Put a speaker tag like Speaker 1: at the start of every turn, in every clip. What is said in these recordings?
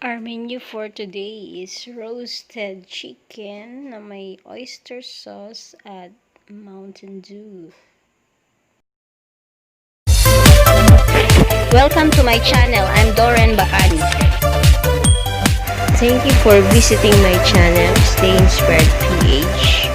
Speaker 1: Our menu for today is roasted chicken na may oyster sauce at Mountain Dew. Welcome to my channel. I'm Doren Bakani. Thank you for visiting my channel, Stay Inspired PH.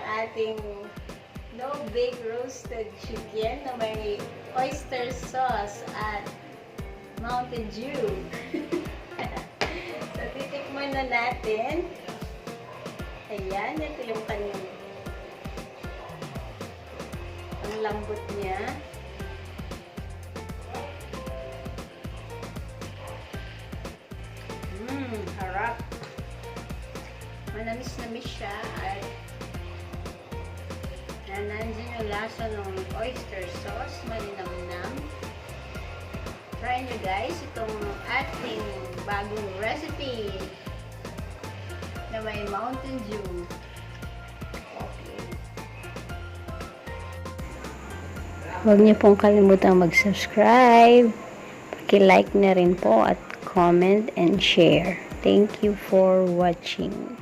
Speaker 1: ating no bake roasted chicken na may oyster sauce at Mountain Dew. So, titikman na natin. Ayan, ito yung kanyang ang lambot niya. Harap. Manamis-namis siya at nandiyan yung lasa ng oyster sauce, malinamnam. Try nyo guys itong ating bagong recipe na may Mountain Dew. Okay. Huwag niyo pong kalimutang mag-subscribe. Paki-like na rin po at comment and share. Thank you for watching.